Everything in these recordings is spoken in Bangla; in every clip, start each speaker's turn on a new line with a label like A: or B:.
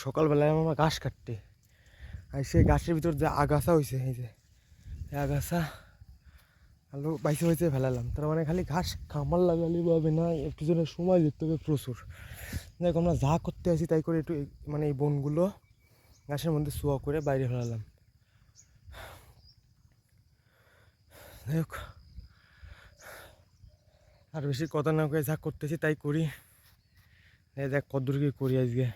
A: সকালবেলায় আমরা ঘাস কাটতে আর সেই ঘাসের ভিতর যে আগাছা হয়েছে, এই যে আগাছা আলু বাইসে বাইসে ফেলালাম। তার মানে খালি ঘাস খামার লাগালি পাবে না, একটু জন্য সময় দিতে হবে প্রচুর। দেখ আমরা যা করতে আসি তাই করে একটু মানে এই বনগুলো ঘাসের মধ্যে শোয়া করে বাইরে ফেলালাম। যাই হোক, আর বেশি কথা না করে যা করতেছি তাই করি। দেখ কদ্দূর কি করি আজকে।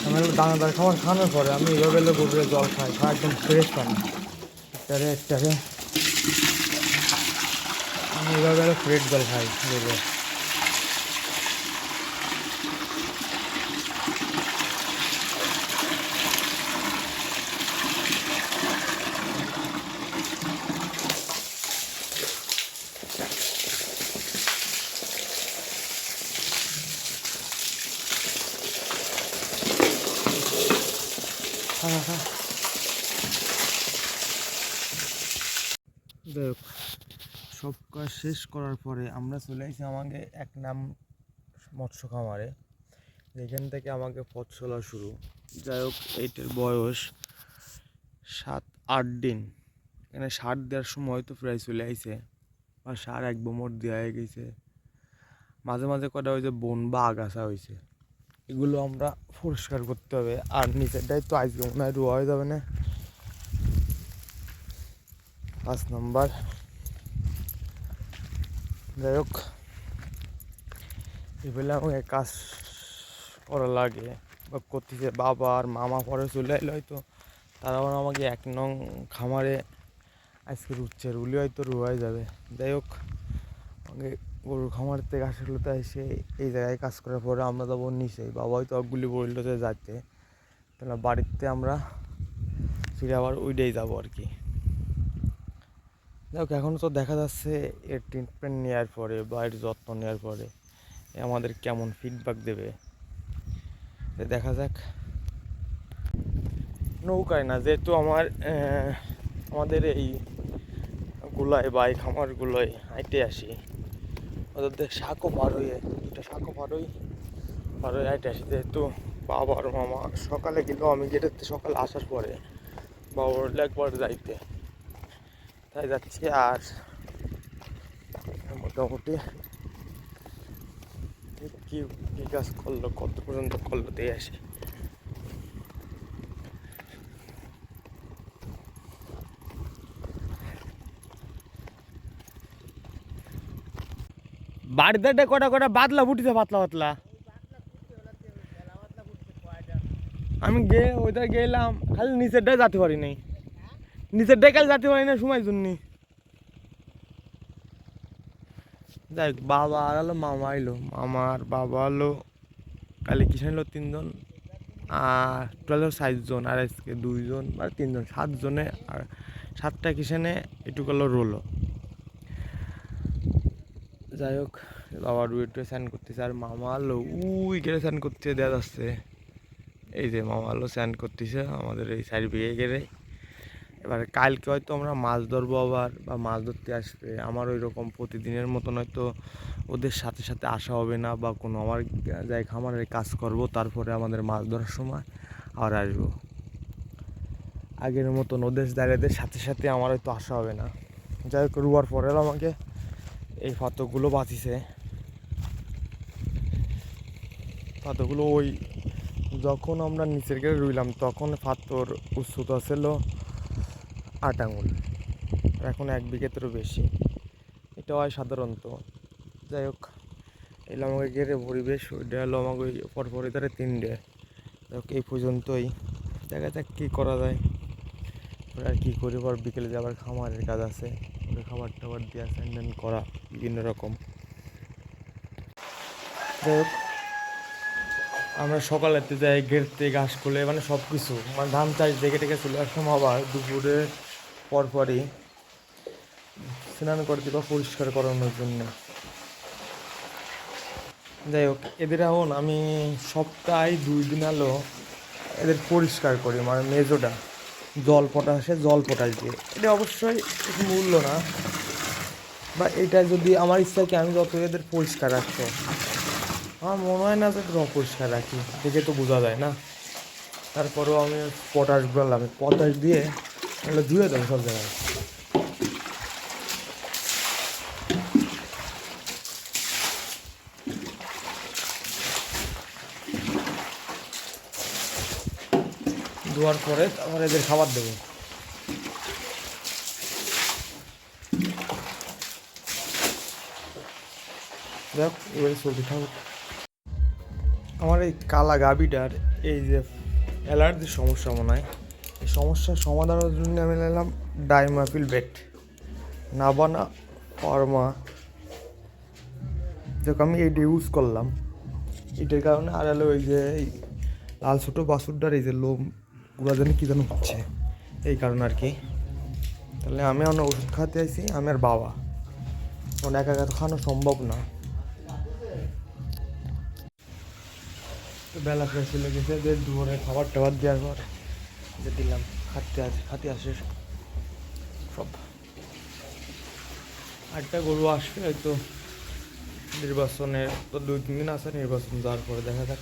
A: আমি দানাদার খাবার খাওয়ানোর পরে আমি এইভাবে গরুরে জল খাই, একদম ফ্রেশ পানি একটারে আমি এইভাবে ফ্রেশ জল খাই গরুরে। দেখ সব কাজ শেষ করার পরে আমরা চলে আসি আমাকে এক নাম মৎস্য খামারে, যেখান থেকে আমাকে পথ চলা শুরু। যাই হোক, এইটার বয়স 7-8 দিন। এখানে সার দেওয়ার সময় তো প্রায় চলে আইছে, বা সার এক বোমর দেওয়া হয়ে গেছে। মাঝে মাঝে কটা ওই যে বন বা আগাছা হয়েছে, এগুলো আমরা পরিষ্কার করতে হবে। আর নিচেরটাই তো আজকে মনে হয় রোয়া হয়ে যাবে না। 5 নম্বর। যাই হোক, এগুলো আমাকে কাজ করা লাগে বা করতেছে। বাবা আর মামা পরে চলে এলো, হয়তো তারা আমাকে 1 নং খামারে আজকে রুচ্ছে, রুলি হয়তো রোয়াই যাবে। যাই হোক, আমাকে গরুর খামার থেকে ঘাসগুলোতে এসে এই জায়গায় কাজ করার পরে আমরা যাবো নিচে। বাবা হয়তো অগুলি বললো যে যাইতে, তাহলে বাড়িতে আমরা ফিরে আবার ওইটাই যাবো আর কি। যাই হোক, এখন তো দেখা যাচ্ছে এর ট্রিটমেন্ট নেওয়ার পরে বা এর যত্ন নেওয়ার পরে আমাদের কেমন ফিডব্যাক দেবে দেখা যাক। নৌকায় না, যেহেতু আমাদের এই গুলায় বা এই খামারগুলোয় হাইটে আসি, ওদের শাকও পার হয়ে 2টা শাকও পার হয়ে হাইটে আসি। যেহেতু বাবার মামা সকালে গেলেও আমি গেটেতে সকালে আসার পরে বাবার একবার যাইতে, তাই যাচ্ছি। আর মোটামুটি কি কি কাজ করলো, কত পর্যন্ত করলো দিয়ে আসি। বাড়িতে কটা কটা বাদলা ফুটিছে, পাতলা পাতলা। আমি ওইটা গেলাম, খালি নিচেরটাই যেতে পারি নাই, নিচেরটাই কাল যেতে পারি না সময় জন্য। যাই হোক, বাবা আর হলো মামা এলো, মামা আর বাবা হলো কালি কিষান এলো 3 জন, আর টোটাল 7 জন, আর আজকে 2 জন বা 3 জন, 7 জনে। আর 7টা কিষানে এটুকু হলো রোলো। যাই হোক, বাবা রুইটে স্নান করতেছে, আর মামা হলো উই গেলে স্নান করতে দেওয়া যাচ্ছে। এই যে মামা হলো স্নান করতেছে আমাদের এই 4 বিঘে গেলে। এবার কালকে হয়তো আমরা মাছ ধরবো আবার, বা মাছ ধরতে আসবে। আমার ওই রকম প্রতিদিনের মতন হয়তো ওদের সাথে সাথে আসা হবে না, বা কোনো আমার যাই খামারের কাজ করব, তারপরে আমাদের মাছ ধরার সময় আবার আসবো। আগের মতন ওদের জায়গাদের সাথে সাথে আমার হয়তো আসা হবে না। যাই হোক, রুয়ার পরে আমাকে এই পাথরগুলো বাঁচিছে। পাথরগুলো ওই যখন আমরা নিচের গেলে রুইলাম তখন পাথর উচ্চতা ছিল 8 আঙুল, এখন 1 বিঘেতেরও বেশি। এটা হয় সাধারণত। যাই হোক, এলো আমাকে গেড়ে পরিবেশ, ওইটা হলো আমাকে ওই পরপরই তারা 3টে। যাই হোক, এই পর্যন্তই, দেখা যাক কী করা যায়। আর কী করি, পর বিকেলে যে আবার খামারের কাজ আছে, ওদের খাবার টাবার দেওয়া, স্যান্ডেন করা বিভিন্ন রকম। যাই হোক, আমরা সকালেতে যাই ঘেরতে ঘাস খুলে, মানে সব কিছু মানে ধান চাষ দেখে টেকে চলে আসলাম। আবার দুপুরে পরপরই স্নান করে দিবা পরিষ্কার করানোর জন্য। যাই হোক, এদের এখন আমি সপ্তাহে 2 দিন হলো এদের পরিষ্কার করি, মানে মেজোটা জল পটাশ দিয়ে। এটা অবশ্যই কিছু মূল্য না, বা এটা যদি আমার ইচ্ছা কি আমি যত এদের পরিষ্কার রাখবো, আমার মনে হয় না যে একটু অপরিষ্কার রাখি, দেখে তো বোঝা যায় না। তারপরেও আমি পটাশ বললাম, পটাশ দিয়ে এগুলো ধুয়ে দেবো সব জায়গায়। ধোয়ার পরে তারপরে এদের খাবার দেবো। দেখ এবারে চলতে থাকুক। আমার এই কালা গাবিটার এই যে অ্যালার্জির সমস্যা মনে হয়, এই সমস্যার সমাধানের জন্য আমি নিলাম ডাইমাফিল বেট, নাবানা ফর্মা। দেখো আমি এইটা ইউজ করলাম, এটার কারণে আর হলো ওই যে এই লাল ছোটো বাছুরটার এই যে লোম গুলা জানি কী যেন হচ্ছে, এই কারণে আর কি। তাহলে আমি অন্য ওষুধ খাওয়াতে আইছি, আমি আর বাবা, মানে একা একা তো খাওয়ানো সম্ভব না। তো বেলা ফ্রেশ হয়ে গেছে, যে দুপুরে খাবার টাবার দেওয়ার পর যে দিলাম খাতে আসে সব। আরেকটা গরু আসবে হয়তো, নির্বাচনের তো 2-3 দিন আছে, নির্বাচন যাওয়ার পরে দেখা যাক।